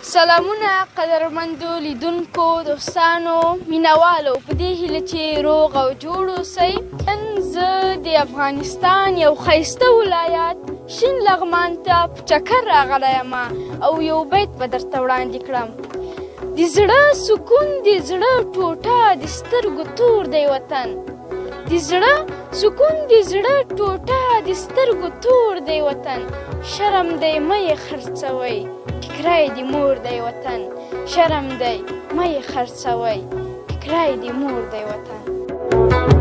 سلامونه قدرمندو لیدونکو دوستانو مینوالو په دې هیله چې روغ او جوړ اوسئ. نن زه د افغانستان یو ښایسته ولایت شین لغمان ته په چکر راغلی یم او یو بیت به درته وړاندې کړم. د زړه سکون د زړه ټوټه د سترګو تور دی وطن، د زړه سکون د زړه ټوټه د سترګو تور دی وطن. شرم دی مه یې خرڅوئ، ټیکری د مور دی وطن. شرم دی مه یې خرڅوئ، ټیکری د مور دی وطن.